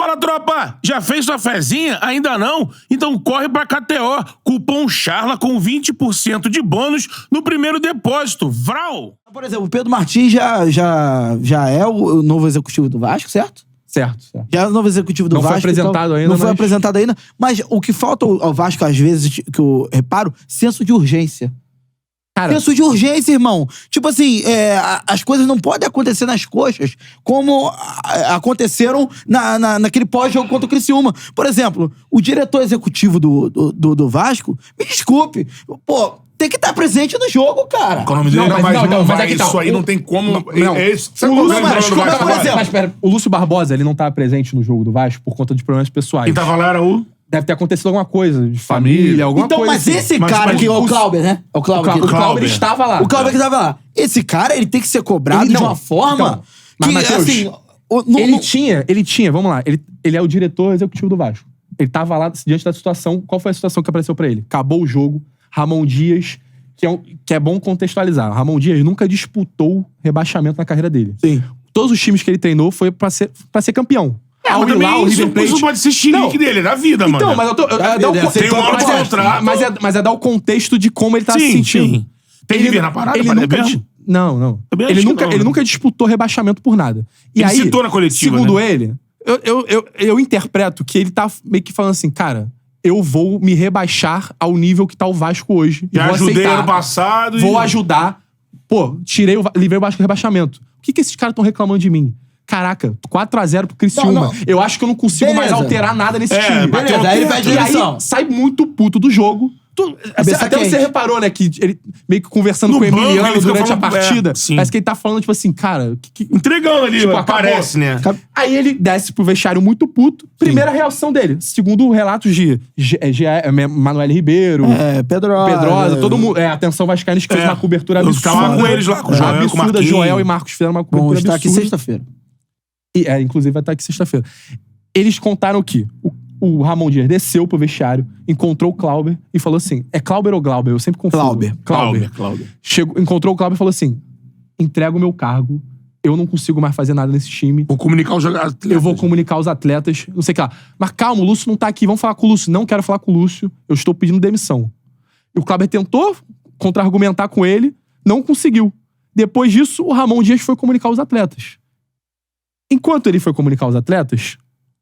Fala, tropa! Já fez sua fezinha? Ainda não? Então corre pra KTO. Cupom CHARLA com 20% de bônus no primeiro depósito. Vral! Por exemplo, o Pedro Martins já é o novo executivo do Vasco, certo? Certo. Já é o novo executivo do Vasco. Não foi apresentado ainda. Não foi apresentado ainda. Mas o que falta ao Vasco, às vezes, que eu reparo, senso de urgência. Cara, Senso de urgência, irmão. Tipo assim, as coisas não podem acontecer nas coxas como aconteceram naquele pós-jogo contra o Criciúma. Por exemplo, o diretor executivo do Vasco, me desculpe, pô, tem que estar presente no jogo, cara. O nome dele mas isso aí não tem como... Não. Sabe qual é o Mas, problema do por Vasco? exemplo, Mas pera, o Lúcio Barbosa, ele não tá presente no jogo do Vasco por conta de problemas pessoais. Quem tava lá era o... Deve ter acontecido alguma coisa, de família, alguma então, coisa. mas assim. esse Mas- cara mas aqui, é o o- Clauber, né? É o Clauber. O Clauber estava lá. O Clauber que tava lá. Esse cara, ele tem que ser cobrado Ele de não. uma forma Então, mas, que, Matheus, assim... Ele tinha, vamos lá, ele é o diretor executivo do Vasco. Ele tava lá diante da situação. Qual foi a situação que apareceu pra ele? Acabou o jogo, Ramon Dias, que é bom contextualizar. Ramon Dias nunca disputou rebaixamento na carreira dele. Sim. Todos os times que ele treinou foi pra ser campeão. Mas também isso pode ser chilique dele, é da vida, mano. Então, mas eu tô... Tem um ano de contrato. Mas é dar o contexto de como ele tá se sentindo. Sim. Tem que ver na parada, Ele mas nunca... é mesmo? Não. Também Ele acho que nunca, não, ele né? nunca disputou rebaixamento por nada. E Ele aí, citou na coletiva, segundo né? ele, eu interpreto que ele tá meio que falando assim, cara, eu vou me rebaixar ao nível que tá o Vasco hoje. Já vou ajudei aceitar, ano passado Vou ajudar. Pô, livrei o Vasco do rebaixamento. O que esses caras estão reclamando de mim? Caraca, 4x0 pro Criciúma. Não. Eu acho que eu não consigo mais Beleza. alterar nada nesse É, time. bateu Beleza, aí ele pede E aí, demissão. sai muito puto do jogo. Cabeça Até quente. você reparou, né, que ele meio que conversando No com o banco, Emiliano ele fica durante a falando- partida. sim. Parece que ele tá falando, tipo assim, cara... Entregando ali, Tipo, parece, né? Aí ele desce pro vestiário muito puto. Primeira reação dele. Segundo relatos de Manoel Ribeiro, Pedrosa, todo mundo... Atenção vascaínos que fez uma cobertura Eu absurda. ficava com eles lá, com o Joel, com o absurda. Marquinhos. Joel e Marcos fizeram uma Vamos cobertura estar aqui absurda. sexta-feira. Inclusive vai estar aqui sexta-feira. Eles contaram que o Ramon Dias desceu pro vestiário, encontrou o Clauber e falou assim: é Clauber ou Glauber? Eu sempre confundo. Clauber. Encontrou o Clauber e falou assim: entrega o meu cargo, eu não consigo mais fazer nada nesse time. Vou comunicar os jogadores. Eu vou comunicar os atletas, não sei o que lá. Mas calma, o Lúcio não tá aqui, vamos falar com o Lúcio. Não quero falar com o Lúcio, eu estou pedindo demissão. E o Clauber tentou contra-argumentar com ele, não conseguiu. Depois disso, o Ramon Dias foi comunicar os atletas. Enquanto ele foi comunicar os atletas,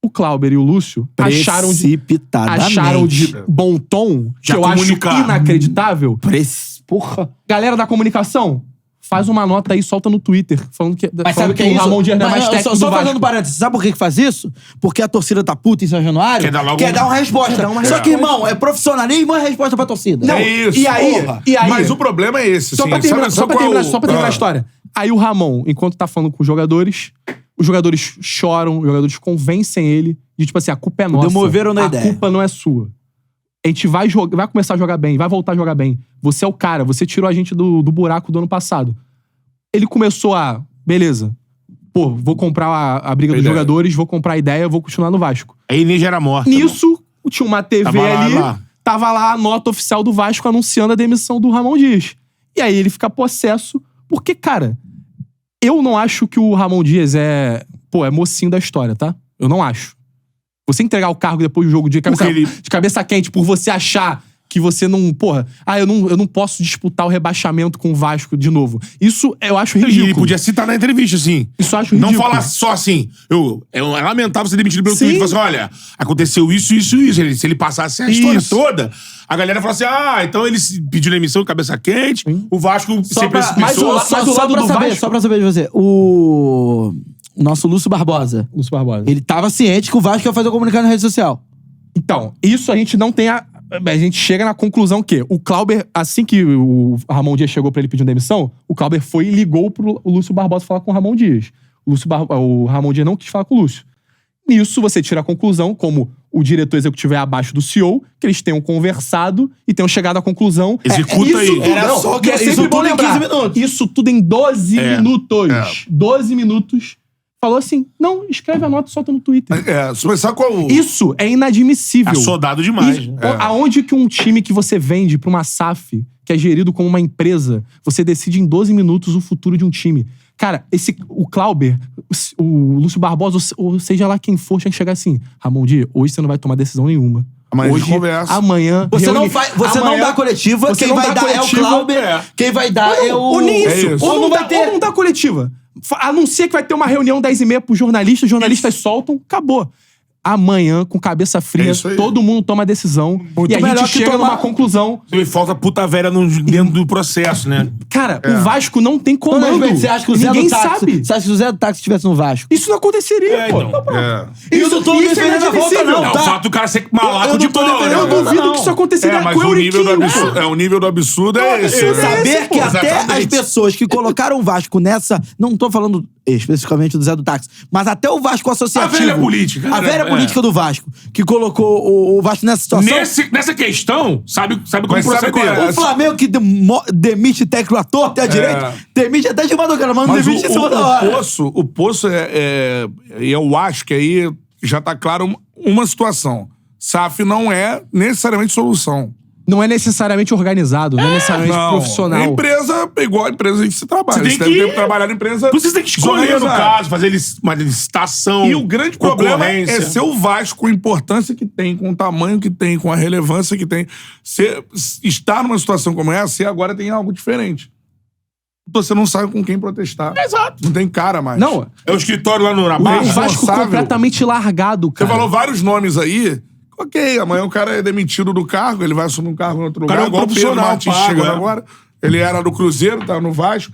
o Clauber e o Lúcio acharam de bom tom, que Já eu acho comunicaram. inacreditável. Porra. Galera da comunicação, faz uma nota aí, solta no Twitter, falando que, Mas sabe o que é o isso? Ramon Dias não é Mas, mais técnico só do Vasco. fazendo parênteses, sabe por que faz isso? Porque a torcida tá puta em São Januário, Quer dar logo dar uma resposta. Quer dar uma Só que, resposta. irmão, é profissionalismo ou é resposta pra torcida? Não, É isso. E aí, porra. Mas o problema é esse, Só assim. pra terminar, só pra qual é terminar, o- só pra terminar a história. Aí o Ramon, enquanto tá falando com os jogadores choram, os jogadores convencem ele de, tipo assim, a culpa é nossa. Demoveram na ideia. A culpa não é sua. A gente vai começar a jogar bem, vai voltar a jogar bem. Você é o cara, você tirou a gente do buraco do ano passado. Ele começou beleza, vou comprar a briga dos jogadores, vou comprar a ideia, vou continuar no Vasco. Aí nem já era morta. Nisso, tinha uma TV Tava lá, ali, lá. tava lá a nota oficial do Vasco anunciando a demissão do Ramon Dias. E aí ele fica possesso, porque, cara, eu não acho que o Ramon Dias é mocinho da história, tá? Eu não acho. Você entregar o cargo depois do jogo de cabeça quente por você achar que você não... eu não posso disputar o rebaixamento com o Vasco de novo. Isso eu acho ridículo. Ele podia citar na entrevista, assim. Isso eu acho ridículo. Não falar só assim. É lamentável ser demitido pelo Sim. Twitter. Falar assim, olha, aconteceu isso. Se ele passasse a história toda, a galera fala assim, então ele pediu demissão, cabeça quente, o Vasco se precipitou. Só pra saber de você, o nosso Lúcio Barbosa, ele tava ciente que o Vasco ia fazer o comunicado na rede social. Então, isso a gente não tem a gente chega na conclusão que o Clauber, assim que o Ramon Dias chegou pra ele pedir demissão, o Clauber foi e ligou pro Lúcio Barbosa falar com o Ramon Dias. O Ramon Dias não quis falar com o Lúcio. Nisso, você tira a conclusão, como o diretor executivo é abaixo do CEO, que eles tenham conversado e tenham chegado à conclusão. Executa aí. Tudo, Era só que é isso sempre bom tudo em lembrar. 15 minutos. Isso tudo em 12 minutos. 12 minutos. Falou assim, não, escreve a nota e solta no Twitter. Sabe qual... Isso é inadmissível. Assodado demais. Aonde que um time que você vende pra uma SAF, que é gerido como uma empresa, você decide em 12 minutos o futuro de um time? Cara, o Clauber, o Lúcio Barbosa, ou seja lá quem for, tinha que chegar assim: Ramon Dias, hoje você não vai tomar decisão nenhuma. Amanhã hoje, a gente conversa. Amanhã. Você não dá coletiva, quem vai dar é o Clauber, quem vai dar é o... Ou nem isso. É isso. Ou Ou não dá coletiva. Anuncia que vai ter uma reunião 10h30 pros jornalistas, os jornalistas soltam, acabou. Amanhã, com cabeça fria, isso aí. todo mundo toma a decisão e a melhor gente que chega tomar- numa conclusão. E falta puta velha dentro do processo, né? Cara, o Vasco não tem comando. Você acha que o Zé Ninguém do táxi, sabe. Você acha que se o Zé do táxi estivesse no Vasco? Isso não aconteceria, pô. então. E eu não tô isso é defendendo a volta, inadmissível. não, É o tá? fato do cara ser malaco Eu de não tô bola. defendendo, Eu né? duvido não. que isso aconteceria Mas com o nível do Euriquinho. absurdo, o nível do absurdo é esse. eu né? sei. Saber que pô, até exatamente. as pessoas que colocaram o Vasco nessa... Não tô falando especificamente do Zé do táxi, mas até o Vasco associativo... A velha política, A né? velha É. política do Vasco, que colocou o Vasco nessa situação... Nessa questão, sabe como Mas sabe proceder. qual é? O Flamengo que demite técnico à torta e à direita, demite até de madrugada, mas não Mas demite em cima da hora. o Poço eu acho que aí já tá claro uma situação. SAF não é necessariamente solução. Não é necessariamente organizado, não é necessariamente profissional. É empresa, igual a empresa que se trabalha. Você tem deve que- ter trabalhado em empresa. Você tem que escolher, no desorganizada. caso, fazer uma licitação. E o grande problema é concorrência. ser o Vasco, com a importância que tem, com o tamanho que tem, com a relevância que tem. Estar numa situação como essa e agora tem algo diferente. Você não sabe com quem protestar. Exato. Não tem cara mais. Não, É o escritório lá no o Barra. Vasco responsável. completamente largado, Você cara. falou vários nomes aí. Ok, amanhã o cara é demitido do cargo, ele vai assumir um cargo em outro lugar. cara é um igual o Pedro profissional Martins pago, chegando é. agora. Ele era do Cruzeiro, tá no Vasco.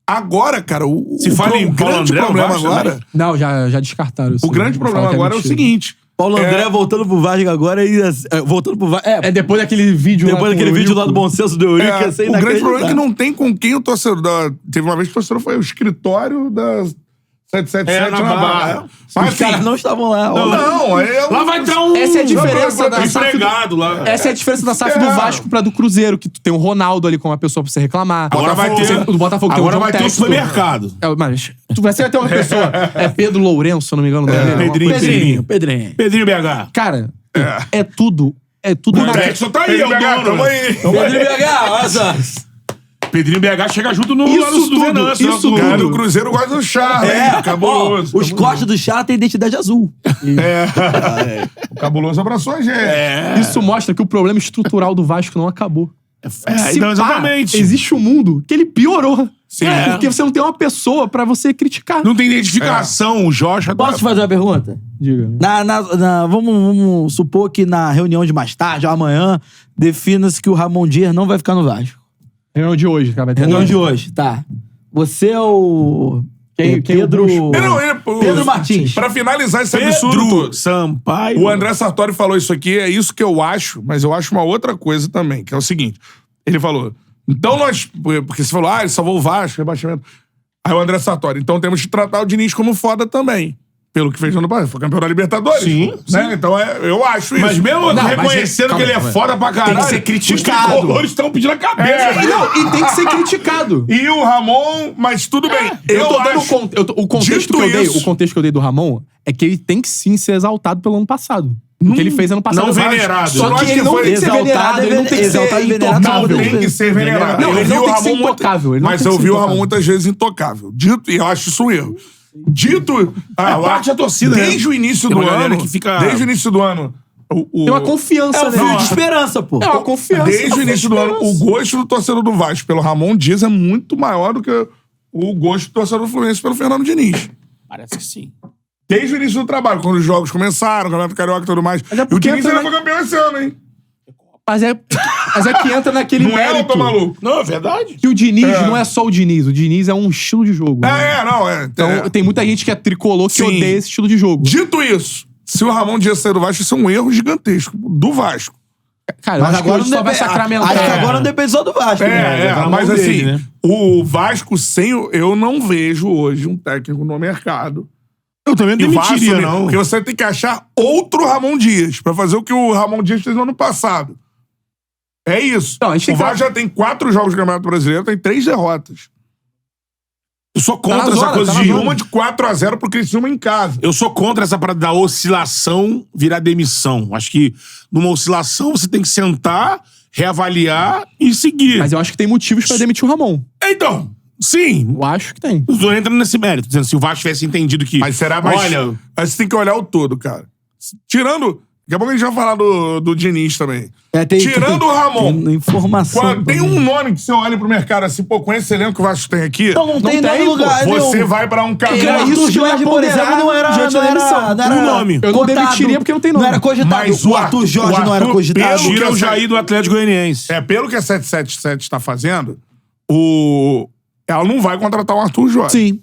Agora, cara, Se fala em Paulo grande André, o problema Vasco agora... também. Não, já descartaram isso. O grande problema agora é o seguinte. Paulo André voltando pro Vasco agora e... voltando pro Vasco... É depois daquele vídeo depois lá com daquele o vídeo lá do Eurico. Bom Senso do Eurico, É, assim, o grande problema é que não tem com quem o torcedor... Teve uma vez que o torcedor foi o escritório da 777 na Barra. Mas Os caras assim, não estavam lá. não, é Lá vai estar um Essa é a diferença da SAF empregado lá. Essa é a diferença da SAF do Vasco pra do Cruzeiro, que tu tem o Ronaldo ali como uma pessoa pra você reclamar. Agora vai ter... O Botafogo tem Agora o João vai ter o Textor. supermercado. Mas você vai ter uma pessoa... É Pedro Lourenço, se eu não me engano. o nome dele, alguma coisa. Pedrinho. Pedrinho BH. Cara, é tudo... É tudo O na... Textor tá aí, é o dono. Tamo aí. Pedrinho BH, olha só. Pedrinho BH chega junto no Isso lá no tudo, Venâncio, isso né? tudo. Cara, o Cruzeiro gosta do Charla, hein? Cabuloso. Os cortes do chá têm identidade azul. O Cabuloso abraçou a gente. Isso mostra que o problema estrutural do Vasco não acabou. Se então, pá, exatamente. existe um mundo que ele piorou. Sim. Porque você não tem uma pessoa pra você criticar. Não tem identificação, o Jorge... Posso te fazer uma pergunta? Diga. Vamos supor que na reunião de mais tarde, ou amanhã, defina-se que o Ramon Dias não vai ficar no Vasco. Reunião de hoje, cara. Vai ter Reunião de hoje, tá. Você é o... Quem Pedro... eu busco? Pedro Martins. Pra finalizar esse absurdo, Pedro Sampaio. o André Sartori falou isso aqui, é isso que eu acho, mas eu acho uma outra coisa também, que é o seguinte. Ele falou, então nós... Porque você falou, ele salvou o Vasco, rebaixamento. Aí o André Sartori, então temos que tratar o Diniz como foda também. Pelo que fez no ano passado. Foi campeão da Libertadores. Sim, pô, né? Então eu acho isso. Mas mesmo Não, reconhecendo mas que ele é calma, foda pra caralho, tem que ser criticado. os tricolores estão pedindo a cabeça. E tem que ser criticado. E o Ramon, mas tudo bem. Eu tô dando acho... o contexto Dito que eu dei. isso- O contexto que eu dei do Ramon é que ele tem que sim ser exaltado pelo ano passado. O que ele fez ano passado. não Mas- venerado. Só Eu que acho ele que não foi tem que ser exaltado, venerado, ele não tem que exaltado ser e venerado. intocável. Não tem que ser venerado. Não, ele não tem que ser intocável. Ele não Mas tem que eu ser vi o intocável. Ramon muitas vezes intocável. Dito, e eu acho isso um erro. Dito... parte da torcida, né? Desde o início Tem do uma galera ano... que fica- Desde o início do ano... Tem uma confiança, É o né? fio de esperança, pô. É uma confiança. Desde o início do ano, o gosto do torcedor do Vasco pelo Ramon Dias é muito maior do que o gosto do torcedor do Fluminense pelo Fernando Diniz. Parece que sim. Desde o início do trabalho, quando os jogos começaram, o Campeonato Carioca e tudo mais. Mas é E o porque Diniz entra ainda foi campeão esse ano, hein? Mas é que entra naquele Não é, mérito. ô, tô maluco? Não, é verdade. Que o Diniz não é só o Diniz. O Diniz é um estilo de jogo. Não, Então tem muita gente que é tricolor que Sim. odeia esse estilo de jogo. Dito isso, se o Ramon Dias sair do Vasco, isso é um erro gigantesco do Vasco. Cara, eu acho que hoje só vai sacramentar. Acho que agora não depende só do Vasco. né? Mas mão assim, dele, né? o Vasco sem... Eu não vejo hoje um técnico no mercado. Eu também não E vai demitiria, assumir, não. Porque você tem que achar outro Ramon Dias pra fazer o que o Ramon Dias fez no ano passado. É isso. Não, a gente tem o que- Vasco já tem 4 jogos do Campeonato Brasileiro, tem 3 derrotas. Eu sou Tá contra na essa zona, coisa tá na de... zona. Uma de 4-0 pro Criciúma em casa. Eu sou contra essa parada da oscilação virar demissão. Acho que numa oscilação você tem que sentar, reavaliar e seguir. Mas eu acho que tem motivos pra demitir o Ramon. Então, Sim. Eu acho que tem. Não tô entrando nesse mérito, dizendo se o Vasco tivesse entendido que. Mas será mais. Olha, Mas você tem que olhar o todo, cara. Tirando. Daqui a pouco a gente vai falar do Diniz também. Tirando o Ramon. Tem informação. Tem um nome que você olha pro mercado assim, pô, com esse elenco que o Vasco tem aqui. Não tem nome pô. lugar. Você vai pra um caminho. Porque o Arthur Jorge, por exemplo, não era diante da demissão. não era Um nome. Eu não cotado, demitiria porque não tem nome. Não era cogitado. Mas o Arthur Jorge não era cogitado. pelo tira que o a Jair do Atlético Goianiense. Pelo que a 777 está fazendo, ela não vai contratar o Arthur Jorge. Sim.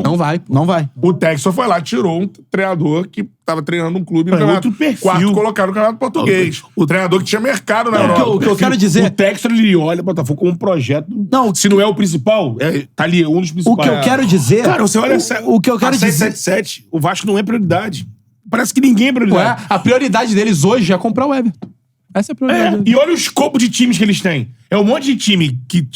Não vai. Não vai. O Texas foi lá, tirou um treinador que tava treinando um clube no É campeonato. outro perfil. Quarto colocado no campeonato português. O treinador que tinha mercado na Europa. O que eu quero dizer... O Textor, ele olha o Botafogo como um projeto. Não, se não é o principal, tá ali, um dos O principais. que eu quero dizer... Cara, você olha o que eu quero a dizer... 777, o Vasco não é prioridade. Parece que ninguém é prioridade. A prioridade deles hoje é comprar o Everton. Essa é a prioridade. E olha o escopo de times que eles têm. É um monte de time que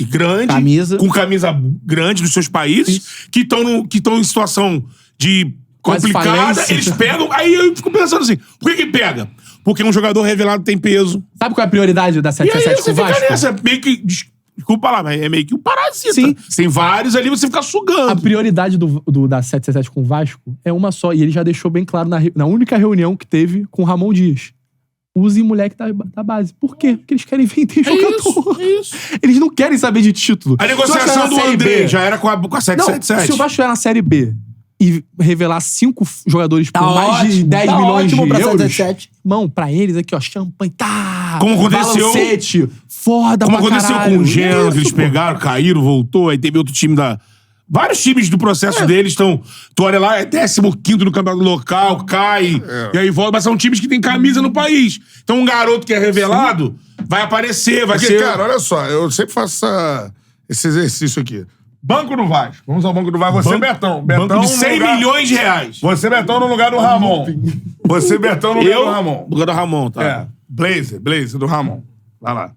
grande, Camisa. com camisa grande nos seus países, que estão em situação de Quase complicada. falência. Eles pegam. Aí eu fico pensando assim: por que pega? Porque um jogador revelado tem peso. Sabe qual é a prioridade da E aí 777 com você o fica Vasco? nessa. Meio que. Desculpa lá, mas é meio que um parasita. Sim. Tem vários ali, você fica sugando. A prioridade da 777 com o Vasco é uma só. E ele já deixou bem claro na única reunião que teve com o Ramon Dias. Use moleque da base. Por quê? Porque eles querem vender jogador. Isso. Eles não querem saber de título. A negociação do André já era com a Não, 777. se o Vasco estiver na Série B e revelar 5 jogadores por Tá mais de ótimo, 10 tá milhões de ótimo pra euros... 777. Irmão, pra eles aqui, ó, champanhe, tá... Como aconteceu- Balancete, foda Como pra aconteceu caralho. com o Genoa, que eles Isso, pô. pegaram, caíram, voltou, aí teve outro time da... Vários times do processo deles estão... Tu olha lá, é 15º no campeonato local, cai, e aí volta, mas são times que têm camisa no país. Então um garoto que é revelado vai aparecer, vai Porque, ser... cara, olha só, eu sempre faço esse exercício aqui. Banco do Vasco. Vamos ao Banco do Vasco. Você, Betão. Betão banco de no 100 lugar- milhões de reais. Você, Betão, no lugar do Ramon. Você, Betão, no lugar do Ramon. No lugar do Ramon, tá? É. Blazer do Ramon. Vai lá.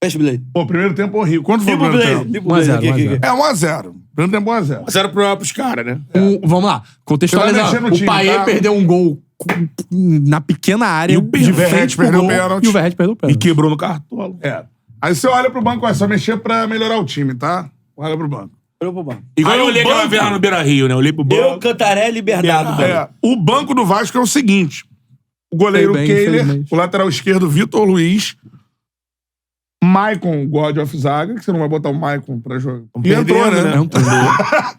Fecha o Blade. Pô, primeiro tempo horrível. Quanto foi o primeiro tempo? 1 a 0. É 1x0. Primeiro tempo 1x0. 0 pros caras, né? Vamos lá, Você vai contextualizar. mexer no O time, Paê tá? perdeu um gol na pequena área, E o de Verratti frente pro perdeu o gol, pênalti. e o Verratti perdeu o E pênalti. quebrou no cartola. É. Aí você olha pro banco, é só mexer pra melhorar o time, tá? Olha pro banco. Igual Aí eu o olhei aquela banco- vez lá no Beira-Rio, né? Eu olhei pro banco. Eu, Cantarelli, Bernardo. É, o banco do Vasco é o seguinte. O goleiro Foi bem, Kehler, infelizmente. o lateral esquerdo Vitor Luiz, Maicon, God of Zaga, que você não vai botar o Maicon pra jogar. E entrou, perdendo, né? né?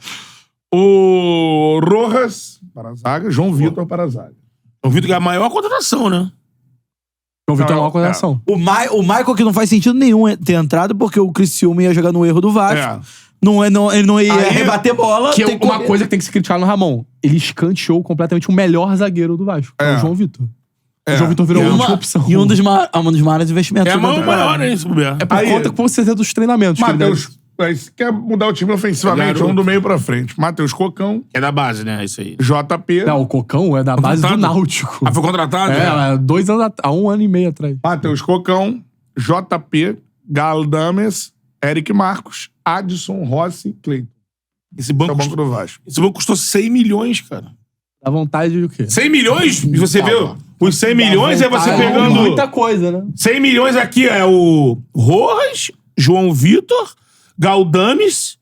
O Rojas para a zaga, João Vitor para a zaga. Eu vi que é a maior contratação, né? João Vitor é Não, uma coordenação. O Michael que não faz sentido nenhum ter entrado, porque o Criciúma ia jogar no erro do Vasco. É. Ele não ia Aí- rebater bola. Que é tem uma coisa que tem que se criticar no Ramon. Ele escanteou completamente o melhor zagueiro do Vasco, que é o João Vitor. O João Vitor virou E a última opção. E um dos maiores investimentos. É a da maior, temporada. né? Esse bobear. É por Aí- conta que você tem dos treinamentos. que ele Matheus, aí você quer mudar o time ofensivamente, Garoto. vamos do meio pra frente. Matheus Cocão, É da base, né? Isso aí. JP, deve- Não, o Cocão é da base do Contratado. Náutico. Ah, foi contratado? É, 2 anos há 1 ano e meio atrás. Matheus Cocão, JP, Galdames, Eric Marcos, Adson, Rossi e Cleiton. Esse É o banco, banco do Vasco. esse banco custou 100 milhões, cara. Dá vontade de o quê? 100 milhões? E você vê os 100 milhões, é você Ah, pegando... muita coisa, né? 100 milhões aqui é o Rojas, João Vitor, Galdames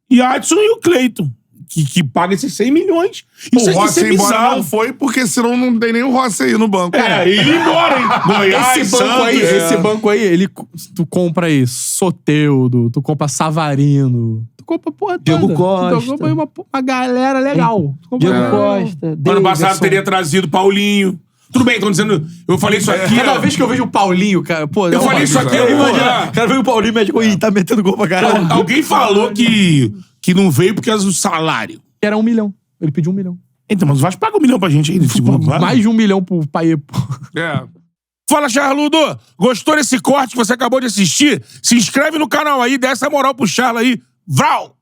e Adson e o Cleiton. Que paga esses 100 milhões. Isso, O Rossi isso é embora bizarro. não foi, porque senão não tem nem o Rossi aí no banco. É, ele ia embora, hein? Goiás, Esse banco, aí, Santos. esse banco aí, tu compra aí Soteldo, tu compra Savarino, tu compra porra toda. Diego Costa. Tu compra aí uma galera legal. Tu compra- Diego Costa. Ano passado Davidson. teria trazido Paulinho. Tudo bem, tô dizendo... Eu falei isso aqui... Cada ó. vez que eu vejo o Paulinho, cara, pô... Eu falei isso aqui, eu vou olhar. Cara, veio o Paulinho e médico e tá metendo gol pra caralho. Alguém falou que não veio por causa do salário. Era 1 milhão. Ele pediu 1 milhão. Então, mas o Vasco paga 1 milhão pra gente aí. Mais de 1 milhão pro Paê, pô. É. Fala, Charludo! Gostou desse corte que você acabou de assistir? Se inscreve no canal aí, dá essa moral pro Charla aí. Vral!